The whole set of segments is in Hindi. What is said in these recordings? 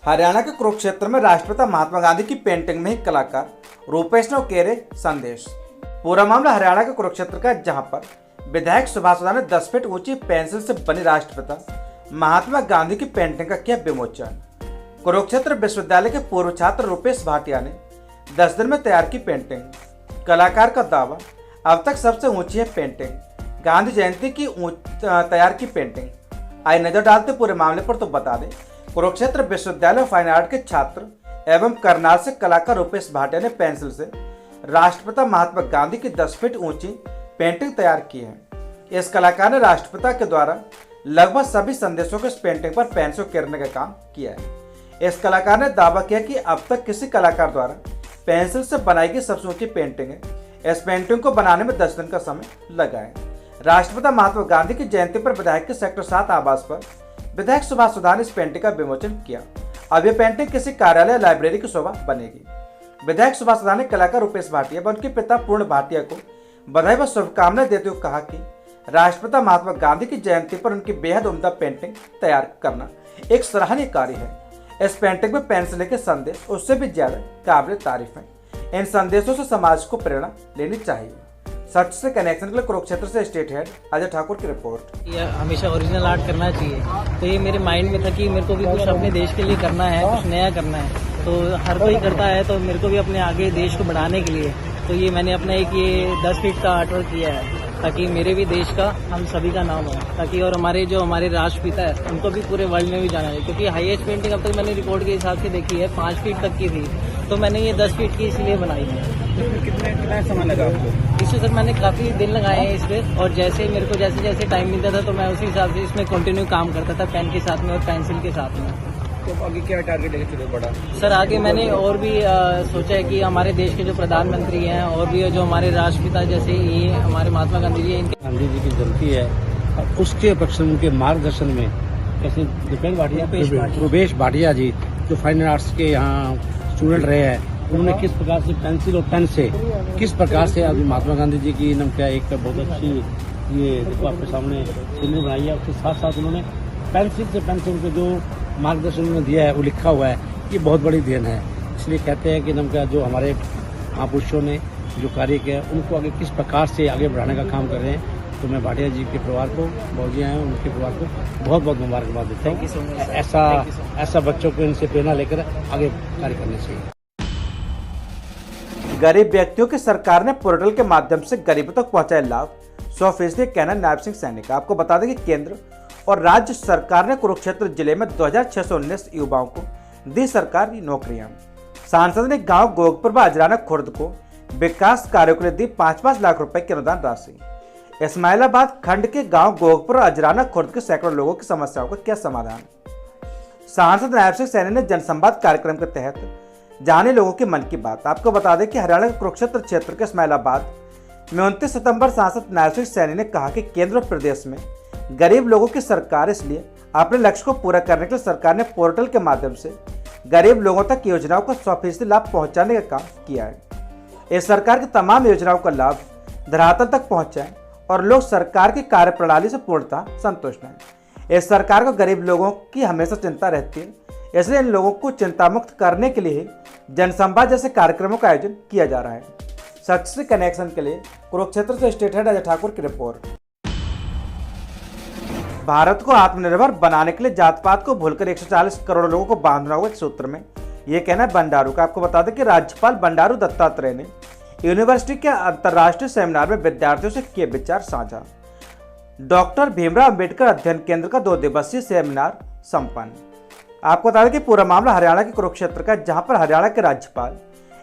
हरियाणा के कुरुक्षेत्र में राष्ट्रपिता महात्मा गांधी की पेंटिंग में ही कलाकार रूपेश ने उकेरे संदेश। पूरा मामला हरियाणा के कुरुक्षेत्र का, जहां पर विधायक सुभाष सुधा ने 10 फीट ऊंची पेंसिल से बनी राष्ट्रपिता महात्मा गांधी की पेंटिंग का किया विमोचन। कुरुक्षेत्र विश्वविद्यालय के पूर्व छात्र रूपेश भाटिया ने 10 दिन में तैयार की पेंटिंग। कलाकार का दावा, अब तक सबसे ऊंची है पेंटिंग। गांधी जयंती की तैयार की पेंटिंग। आइए नजर डालते पूरे मामले पर। तो बता दें, कुरुक्षेत्र विश्वविद्यालय फाइन आर्ट के छात्र एवं करनाल से कलाकार रूपेश भाटिया ने पेंसिल से राष्ट्रपिता महात्मा गांधी की 10 फीट ऊंची पेंटिंग तैयार की है। इस कलाकार ने राष्ट्रपिता के द्वारा लगभग सभी संदेशों को इस पेंटिंग पर पेंसिल उकेरने का काम किया है। इस कलाकार ने दावा किया कि अब तक किसी कलाकार द्वारा पेंसिल से बनाई गई सबसे ऊंची पेंटिंग है। इस पेंटिंग को बनाने में 10 दिन का समय लगा है। राष्ट्रपिता महात्मा गांधी की जयंती पर विधायक के सेक्टर 7 आवास पर विधायक सुभाष सुधा ने इस पेंटिंग का विमोचन किया। अब यह पेंटिंग किसी कार्यालय लाइब्रेरी की शोभा बनेगी। विधायक सुभाष सुधा ने कलाकार रूपेश भाटिया व उनके पिता पूर्ण भाटिया को बधाई व शुभकामनाएं देते हुए कहा कि राष्ट्रपिता महात्मा गांधी की जयंती पर उनकी बेहद उम्दा पेंटिंग तैयार करना एक सराहनीय कार्य है। इस पेंटिंग में पेंसिल के संदेश उससे भी ज्यादा काबिल तारीफ है। इन संदेशों से समाज को प्रेरणा लेनी चाहिए। सच से कनेक्शन के लिए कुरुक्षेत्र से स्टेट हेड अजय ठाकुर की रिपोर्ट। ये हमेशा ओरिजिनल आर्ट करना चाहिए, तो ये मेरे माइंड में था कि मेरे को भी कुछ अपने देश के लिए करना है, कुछ नया करना है। तो हर कोई करता है, तो मेरे को भी अपने आगे देश को बढ़ाने के लिए तो ये मैंने अपना एक ये 10 फीट का आर्टवर्क किया है, ताकि मेरे भी देश का, हम सभी का नाम हो, ताकि और हमारे राष्ट्रपिता है उनको भी पूरे वर्ल्ड में भी जाना है। क्योंकि हाईएस्ट पेंटिंग अब तक मैंने रिकॉर्ड के हिसाब से देखी है 5 फीट तक की थी, तो मैंने ये 10 फीट की इसलिए बनाई है। कितना समय लगा आपको? इससे सर मैंने काफी दिन लगाए हैं इस पे, और जैसे मेरे को जैसे टाइम मिलता था तो मैं उसी हिसाब से इसमें कंटिन्यू काम करता था, पेन के साथ में और पेंसिल के साथ में। तो आगे क्या टारगेट लेके चले बड़ा? सर आगे मैंने और भी सोचा है कि हमारे देश के जो प्रधानमंत्री हैं और भी जो हमारे राष्ट्रपिता जैसे ये हमारे महात्मा गांधी जी, इनके गांधी जी की जयंती है और उसके पक्ष में उनके मार्गदर्शन में जैसे रूपेश भाटिया जी जो फाइन आर्ट्स के यहाँ स्टूडेंट रहे हैं, उन्होंने किस प्रकार से पेंसिल और पेन से किस प्रकार से अभी महात्मा गांधी जी की क्या एक बहुत अच्छी ये देखो आपके सामने सीनरी बनाई है। उसके साथ साथ उन्होंने पेंसिल से पेंसिल को जो मार्गदर्शन उन्होंने दिया है वो लिखा हुआ है, ये बहुत बड़ी देन है। इसलिए कहते हैं कि क्या जो हमारे महापुरुषों ने जो कार्य किया है उनको आगे किस प्रकार से आगे बढ़ाने का काम कर रहे हैं। तो मैं भाटिया जी के परिवार को, बाबूजी आए हैं उनके परिवार को बहुत बहुत मुबारकबाद देता हूँ। ऐसा बच्चों को इनसे प्रेरणा लेकर आगे कार्य करना चाहिए। गरीब व्यक्तियों की सरकार ने पोर्टल के माध्यम से गरीबों तक पहुंचाए लाभ, 100% कहना नायब सिंह सैनी का। आपको बता दें कि केंद्र और राज्य सरकार ने कुरुक्षेत्र जिले में 2619 युवाओं को दी सरकारी नौकरियां। सांसद ने गांव गोगपुर व अजराना खुर्द को विकास कार्यों के लिए दी 5-5 लाख रुपए की अनुदान राशि। इस्माइलाबाद खंड के गांव गोगपुर और अजराना खुर्द के सैकड़ों लोगों की समस्याओं का क्या समाधान। सांसद नायब सिंह सैनी ने जनसंवाद कार्यक्रम के तहत जाने लोगों के मन की बात। आपको बता दें कि हरियाणा के कुरुक्षेत्र क्षेत्र के इस्माइलाबाद में 29 सितंबर सांसद नायब सिंह सैनी ने कहा कि केंद्र और प्रदेश में गरीब लोगों की सरकार, इसलिए अपने लक्ष्य को पूरा करने के लिए सरकार ने पोर्टल के माध्यम से गरीब लोगों तक योजनाओं का 100% लाभ पहुंचाने का काम किया है। इस सरकार की तमाम योजनाओं का लाभ धरातल तक पहुंचा है और लोग सरकार की कार्यप्रणाली से पूर्णतः संतुष्ट हैं। इस सरकार को गरीब लोगों की हमेशा चिंता रहती है, इसलिए इन लोगों को चिंता मुक्त करने के लिए जनसंवाद जैसे कार्यक्रमों का आयोजन किया जा रहा है। सच से कनेक्शन के लिए कुरुक्षेत्र से स्टेट हेड अजय ठाकुर की रिपोर्ट। भारत को आत्मनिर्भर बनाने के लिए जात पात को भूलकर 140 करोड़ लोगों को बांधना होगा, एक सूत्र में यह कहना है बंडारू का। आपको बता दें कि राज्यपाल बंडारू दत्तात्रेय ने यूनिवर्सिटी के अंतर्राष्ट्रीय सेमिनार में विद्यार्थियों से किए विचार साझा। डॉक्टर भीमराव अंबेडकर अध्ययन केंद्र का 2 दिवसीय सेमिनार संपन्न। आपको बता दें कि पूरा मामला हरियाणा के कुरुक्षेत्र का, जहां पर हरियाणा के राज्यपाल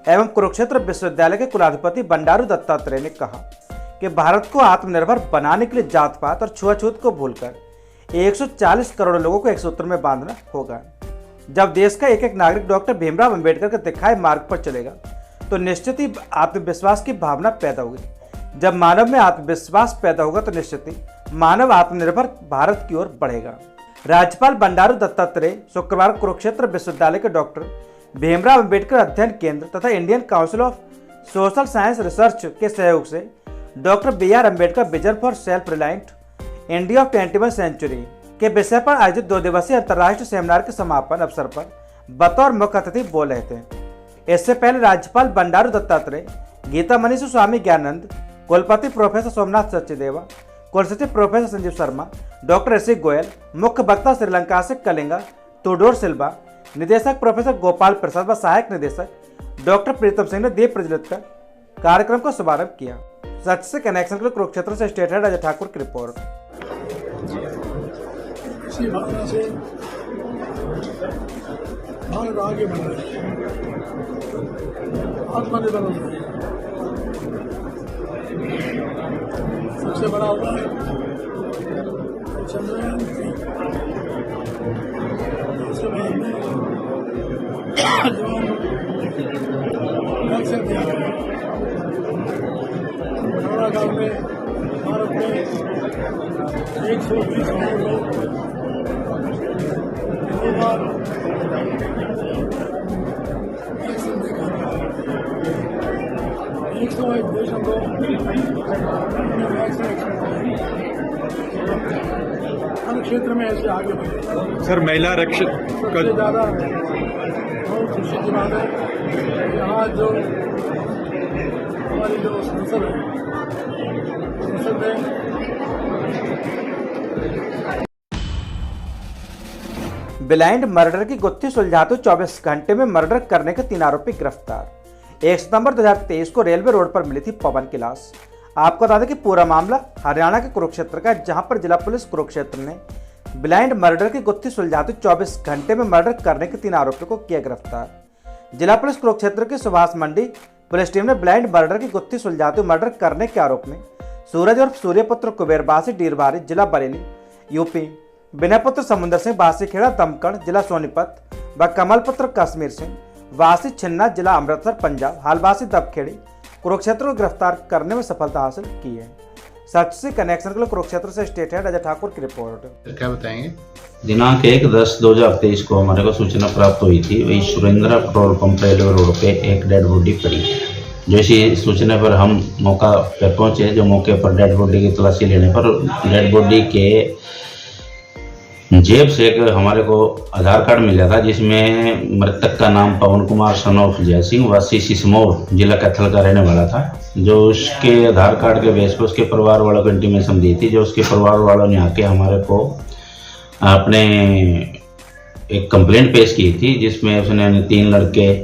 एवं कुरुक्षेत्र विश्वविद्यालय के कुलाधिपति बंडारू दत्तात्रेय ने कहा कि भारत को आत्मनिर्भर बनाने के लिए जात पात और छुआछूत को भूलकर 140 करोड़ लोगों को एक सूत्र में बांधना होगा। जब देश का एक एक नागरिक डॉक्टर भीमराव अंबेडकर के दिखाए मार्ग पर चलेगा तो निश्चित ही आत्मविश्वास की भावना पैदा होगी। जब मानव में आत्मविश्वास पैदा होगा तो निश्चित ही मानव आत्मनिर्भर भारत की ओर बढ़ेगा। राज्यपाल बंडारू दत्तात्रेय शुक्रवार कुरुक्षेत्र विश्वविद्यालय के डॉक्टर भीमराव अंबेडकर अध्ययन केंद्र तथा Indian council of social science research के सहयोग से doctor BR Ambedkar vision for self reliant India of 21वीं सेंचुरी के विषय पर आयोजित 2 दिवसीय अंतर्राष्ट्रीय सेमिनार के समापन अवसर पर बतौर मुख्य अतिथि बोल रहे थे। इससे पहले राज्यपाल बंडारू दत्तात्रेय, गीता मनीषी स्वामी ज्ञानंद, कुलपति प्रोफेसर सोमनाथ सचदेवा, कुलसचिव प्रोफेसर संजीव शर्मा, डॉक्टर ऋषिक गोयल, मुख्य वक्ता श्रीलंका से कलिंगा तुडोर सिल्वा, निदेशक प्रोफेसर गोपाल प्रसाद व सहायक निदेशक डॉक्टर प्रीतम सिंह ने दीप प्रज्वलित कर कार्यक्रम का शुभारंभ किया। सच से कनेक्शन के लिए कुरुक्षेत्र से स्टेट हेड अजय ठाकुर की रिपोर्ट। इसी भावना से भारत आगे बढ़ रहा है, आत्मनिर्भर हो रहा है। सबसे बड़ा हुआ है चंद्रयान 3, उसके बाद में लक्ष्य दिया गया। 18 गाँव में भारत में 120 करोड़ लोग 101 देशों को हर क्षेत्र में ऐसे आगे बढ़े। सर महिला रक्षक सबसे ज़्यादा बहुत खुशी की बात है कि आज जो हमारी जो संसद में ब्लाइंड मर्डर की गुत्थी सुलझाते 24 घंटे में मर्डर करने के 3 आरोपी गिरफ्तार। 1 सितंबर 2023 को रेलवे रोड पर मिली थी पवन की लाश। आपको बता दें कि पूरा मामला हरियाणा के कुरुक्षेत्र का है, जहां पर जिला पुलिस कुरुक्षेत्र ने ब्लाइंड मर्डर की गुत्थी सुलझाते 24 घंटे में मर्डर करने के 3 आरोपियों को किया गिरफ्तार। जिला पुलिस कुरुक्षेत्र की सुभाष मंडी पुलिस टीम ने ब्लाइंड मर्डर की गुत्थी सुलझाते मर्डर करने के आरोप में सूरज और सूर्यपुत्र कुबेरबासी डीरबारी जिला बरेली यूपी, विनय पुत्र समुंदर सिंह बासीखेड़ा दमकड़ जिला सोनीपत व कमल पुत्र कश्मीर सिंह वासी छिन्ना जिला अमृतसर पंजाब हालवासी दबखेड़ी कुरुक्षेत्र को गिरफ्तार करने में सफलता हासिल की है। सच से कनेक्शन के लिए कुरुक्षेत्र से स्टेट हेड अजय ठाकुर की रिपोर्ट। क्या बताएंगे? दिनांक 1/10/2023 को हमारे को सूचना प्राप्त हुई थी, वही Surendra petrol pump railway road पे एक डेड बॉडी पड़ी है। जैसी सूचना पर हम मौका पर पहुंचे, जो मौके पर डेड बॉडी की तलाशी लेने पर डेड बॉडी के जेब से एक हमारे को आधार कार्ड मिला था, जिसमें मृतक का नाम पवन कुमार सन ऑफ जय सिंह वासी सिसमौर जिला कैथल का रहने वाला था। जो उसके आधार कार्ड के बेस पर उसके परिवार वालों को इंटीमेशन दी थी, जो उसके परिवार वालों ने आके हमारे को अपने एक कंप्लेंट पेश की थी, जिसमें उसने 3 लड़के,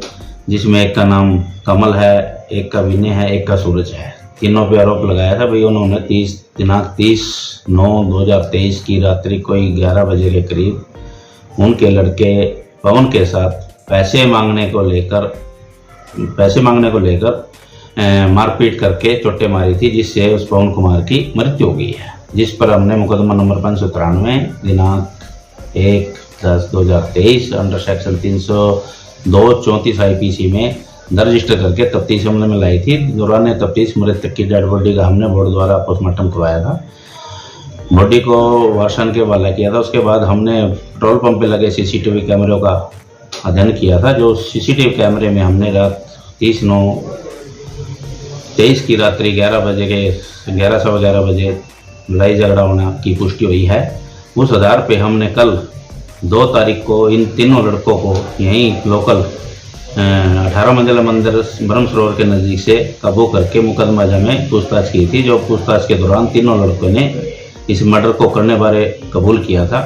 जिसमें एक का नाम कमल है, एक का विनय है, एक का सूरज है, तीनों पे आरोप लगाया था। भाई उन्होंने दिनांक 30/9/2023 की रात्रि कोई 11 बजे के करीब उनके लड़के पवन के साथ पैसे मांगने को लेकर मारपीट करके चोटें मारी थी, जिससे उस पवन कुमार की मृत्यु हो गई है। जिस पर हमने मुकदमा नंबर 593 दिनांक 1/10/2023 अंडर सेक्शन 302/34 IPC में रजिस्टर करके तफ्तीश अमल में लाई थी। दौरान तफ्तीश मृतक की डेड बॉडी का हमने बोर्ड द्वारा पोस्टमार्टम करवाया था। बॉडी को वार्षण के हवाला किया था। उसके बाद हमने पेट्रोल पंप पे लगे CCTV कैमरों का अध्ययन किया था। जो CCTV कैमरे में हमने रात 30/9/23 की रात्रि 11 सवा 11 बजे लड़ाई झगड़ा होना की पुष्टि हुई है। उस आधार पे हमने कल 2 तारीख को इन तीनों लड़कों को यहीं लोकल 18 मंजिला मंदिर ब्रह्म सरोवर के नज़दीक से काबू करके मुकदमा में पूछताछ की थी। जो पूछताछ के दौरान तीनों लड़कों ने इस मर्डर को करने बारे कबूल किया था,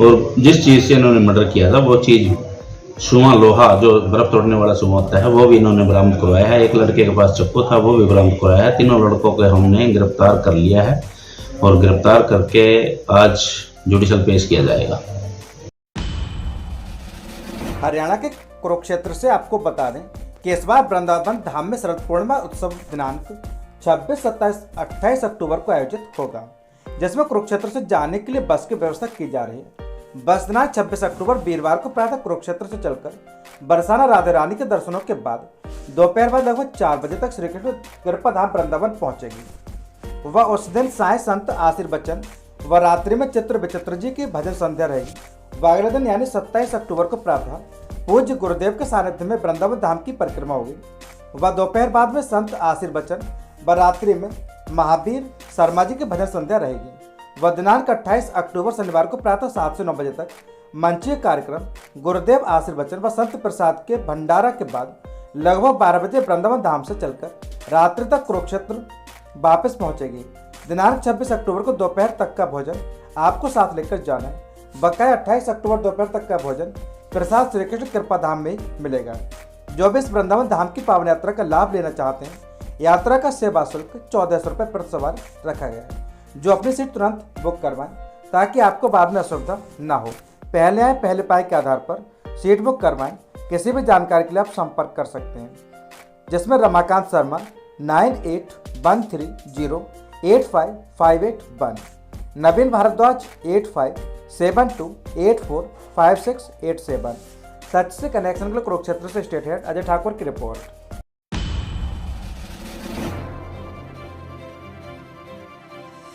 और जिस चीज़ से इन्होंने मर्डर किया था वो चीज़ सुआ लोहा, जो बर्फ तोड़ने वाला सुआ होता है, वो भी इन्होंने बरामद करवाया है। एक लड़के के पास चाकू था, वो भी बरामद करवाया है। तीनों लड़कों को हमने गिरफ्तार कर लिया है और गिरफ्तार करके आज जुडिशल पेश किया जाएगा। हरियाणा के कुरुक्षेत्र से आपको बता दें कि इस बार वृंदावन धाम में शरद पूर्णिमा उत्सव दिनांक 26, 27, 28 अक्टूबर को आयोजित होगा, जिसमें कुरुक्षेत्र से जाने के लिए बस की व्यवस्था की जा रही है। बस दिनांक 26 अक्टूबर वीरवार को प्रातः कुरुक्षेत्र से चलकर बरसाना राधे रानी के दर्शनों के बाद दोपहर बाद लगभग 4 बजे तक श्री कृष्ण कृपा धाम वृंदावन पहुंचेगी। वह उस दिन साय संत आशीर्वचन व रात्रि में चित्र विचित्र जी की भजन संध्या रहेगी। अगले दिन यानी 27 अक्टूबर को प्रातः पूज्य गुरुदेव के सानिध्य में वृंदावन धाम की परिक्रमा होगी। वह दोपहर बाद में संत आशीर्वचन व रात्रि में महावीर शर्मा जी की भजन संध्या रहेगी। वह दिनांक 28 अक्टूबर शनिवार को प्रातः 7 से 9 बजे तक मंचीय कार्यक्रम गुरुदेव आशीर्वचन व संत प्रसाद के भंडारा के बाद लगभग 12 बजे वृंदावन धाम से चलकर रात्रि तक कुरुक्षेत्र वापस पहुंचेगी। दिनांक 26 अक्टूबर को दोपहर तक का भोजन आपको साथ लेकर जाना है। बकाया 28 अक्टूबर दोपहर तक का भोजन प्रसाद श्री कृष्ण कृपा धाम में मिलेगा। जो भी इस वृंदावन धाम की पावन यात्रा का लाभ लेना चाहते हैं, यात्रा का सेवा शुल्क 1400 रुपये प्रति सवार रखा गया है। जो अपनी सीट तुरंत बुक करवाएं ताकि आपको बाद में असुविधा न हो। पहले आए पहले पाए के आधार पर सीट बुक करवाएं। किसी भी जानकारी के लिए आप संपर्क कर सकते हैं, जिसमें रमाकांत शर्मा 9813085581, नवीन भारद्वाज 8572845687। सच से कनेक्शन के लिए कुरुक्षेत्र से स्टेट हेड अजय ठाकुर की रिपोर्ट।